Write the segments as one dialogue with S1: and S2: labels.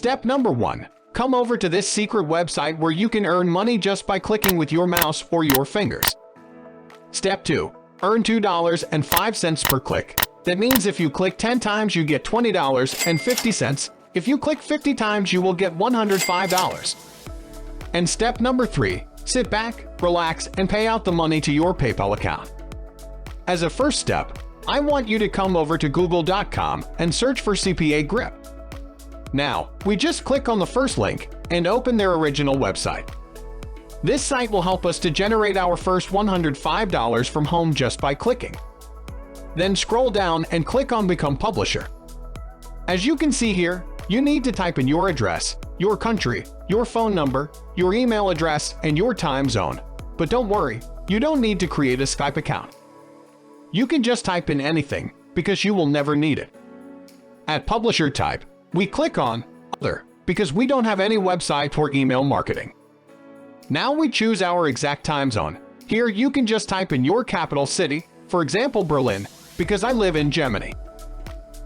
S1: Step number 1. Come over to this secret website where you can earn money just by clicking with your mouse or your fingers. Step 2. Earn $2.05 per click. That means if you click 10 times you get $20.50. If you click 50 times you will get $105. And step number 3. Sit back, relax, and pay out the money to your PayPal account. As a first step, I want you to come over to google.com and search for CPA Grip. Now, we just click on the first link and open their original website. This site will help us to generate our first $105 from home just by clicking. Then scroll down and click on Become Publisher. As you can see here, you need to type in your address, your country, your phone number, your email address, and your time zone. But don't worry, you don't need to create a Skype account. You can just type in anything, because you will never need it. At Publisher type, we click on Other, because we don't have any website or email marketing. Now we choose our exact time zone. Here you can just type in your capital city, for example Berlin, because I live in Germany.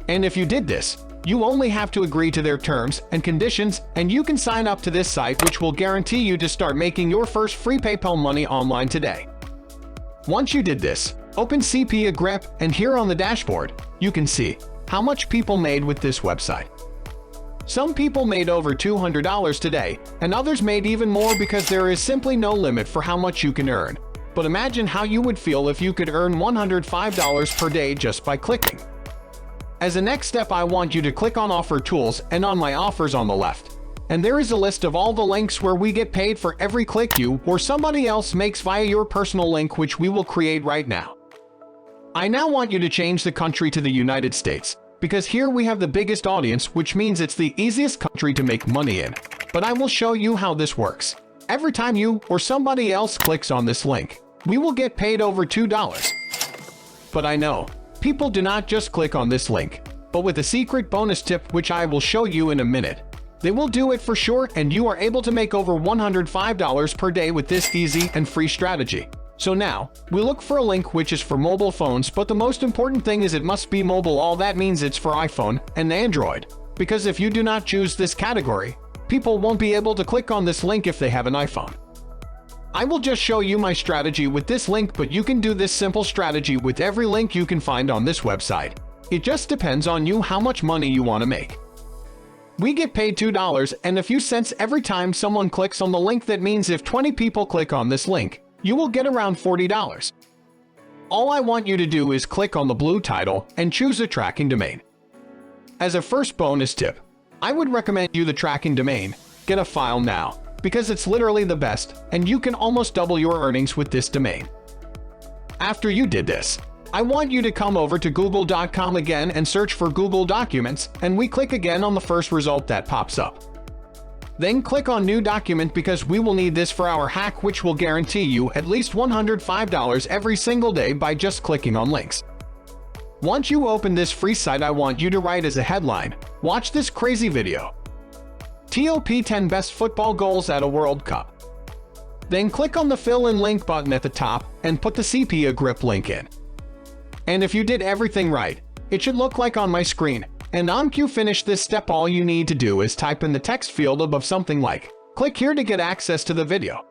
S1: And if you did this, you only have to agree to their terms and conditions, and you can sign up to this site, which will guarantee you to start making your first free PayPal money online today. Once you did this, open CPA Grip, and here on the dashboard, you can see how much people made with this website. Some people made over $200 today, and others made even more because there is simply no limit for how much you can earn. But imagine how you would feel if you could earn $105 per day just by clicking. As a next step, I want you to click on Offer Tools and on My Offers on the left. And there is a list of all the links where we get paid for every click you or somebody else makes via your personal link, which we will create right now. I now want you to change the country to the United States, because here we have the biggest audience, which means it's the easiest country to make money in. But I will show you how this works. Every time you or somebody else clicks on this link, we will get paid over $2. But I know, people do not just click on this link, but with a secret bonus tip which I will show you in a minute. They will do it for sure, and you are able to make over $105 per day with this easy and free strategy. So now, we look for a link which is for mobile phones, but the most important thing is it must be mobile. All that means it's for iPhone and Android. Because if you do not choose this category, people won't be able to click on this link if they have an iPhone. I will just show you my strategy with this link, but you can do this simple strategy with every link you can find on this website. It just depends on you how much money you want to make. We get paid $2 and a few cents every time someone clicks on the link. That means if 20 people click on this link, you will get around $40. All I want you to do is click on the blue title and choose a tracking domain. As a first bonus tip, I would recommend you the tracking domain. Get a file now, because it's literally the best, and you can almost double your earnings with this domain. After you did this, I want you to come over to google.com again and search for Google Documents, and we click again on the first result that pops up. Then click on New Document, because we will need this for our hack, which will guarantee you at least $105 every single day by just clicking on links. Once you open this free site, I want you to write as a headline, "Watch this crazy video. Top 10 Best Football Goals at a World Cup." Then click on the Fill in Link button at the top and put the CPA Grip link in. And if you did everything right, it should look like on my screen. And once you finish this step, all you need to do is type in the text field above something like, "Click here to get access to the video."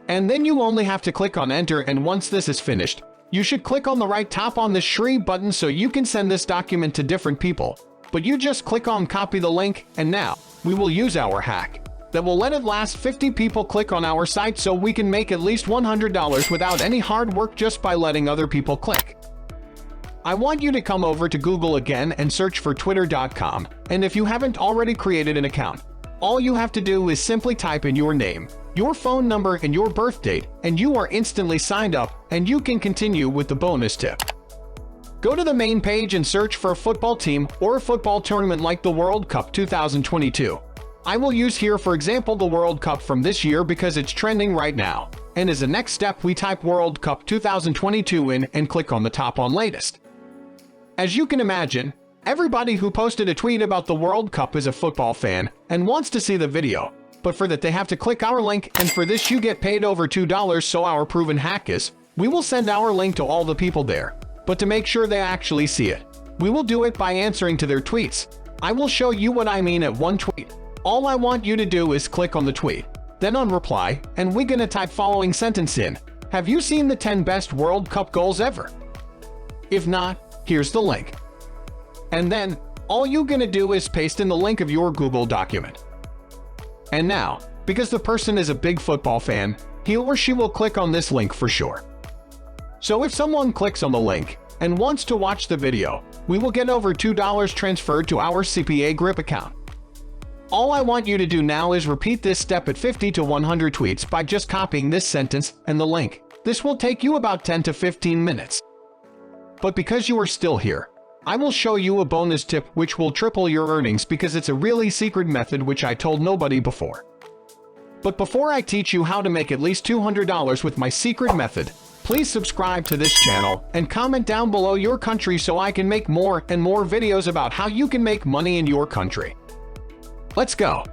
S1: And then you only have to click on Enter, and once this is finished, you should click on the right top on the share button so you can send this document to different people. But you just click on Copy the link, and now, we will use our hack that will let at last 50 people click on our site, so we can make at least $100 without any hard work just by letting other people click. I want you to come over to Google again and search for twitter.com, and if you haven't already created an account, all you have to do is simply type in your name, your phone number, and your birth date, and you are instantly signed up, and you can continue with the bonus tip. Go to the main page and search for a football team or a football tournament like the World Cup 2022. I will use here, for example, the World Cup from this year because it's trending right now. And as a next step, we type World Cup 2022 in and click on the top on latest. As you can imagine, everybody who posted a tweet about the World Cup is a football fan and wants to see the video. But for that, they have to click our link, and for this you get paid over $2. So our proven hack is, we will send our link to all the people there. But to make sure they actually see it, we will do it by answering to their tweets. I will show you what I mean at one tweet. All I want you to do is click on the tweet, then on reply, and we're gonna type following sentence in. Have you seen the 10 best World Cup goals ever? If not, here's the link. And then, all you're gonna do is paste in the link of your Google document. And now, because the person is a big football fan, he or she will click on this link for sure. So if someone clicks on the link and wants to watch the video, we will get over $2 transferred to our CPA Grip account. All I want you to do now is repeat this step at 50 to 100 tweets by just copying this sentence and the link. This will take you about 10 to 15 minutes. But because you are still here, I will show you a bonus tip which will triple your earnings because it's a really secret method which I told nobody before. But before I teach you how to make at least $200 with my secret method, please subscribe to this channel and comment down below your country so I can make more and more videos about how you can make money in your country. Let's go!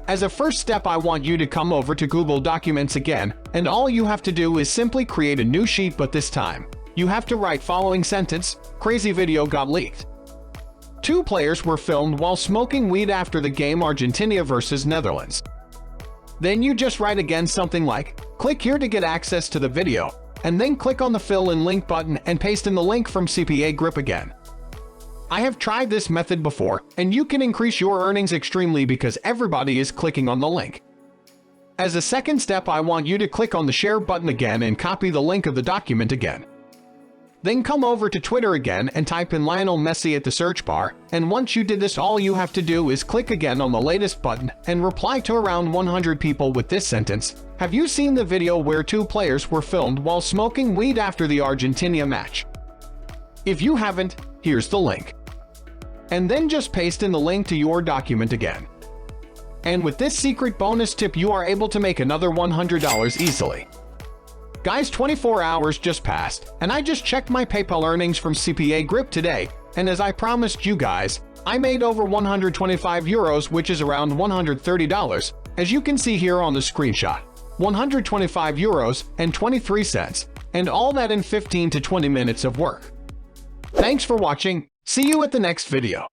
S1: As a first step, I want you to come over to Google Documents again, and all you have to do is simply create a new sheet, but this time, you have to write following sentence, crazy video got leaked. 2 players were filmed while smoking weed after the game Argentina versus Netherlands. Then you just write again something like, click here to get access to the video, and then click on the fill in link button and paste in the link from CPA Grip again. I have tried this method before, and you can increase your earnings extremely because everybody is clicking on the link. As a second step, I want you to click on the share button again and copy the link of the document again. Then come over to Twitter again and type in Lionel Messi at the search bar, and once you did this, all you have to do is click again on the latest button and reply to around 100 people with this sentence. Have you seen the video where 2 players were filmed while smoking weed after the Argentina match? If you haven't, here's the link. And then just paste in the link to your document again. And with this secret bonus tip, you are able to make another $100 easily. Guys, 24 hours just passed, and I just checked my PayPal earnings from CPA Grip today, and as I promised you guys, I made over 125 euros, which is around $130, as you can see here on the screenshot. 125 euros and 23 cents, and all that in 15 to 20 minutes of work. Thanks for watching. See you at the next video.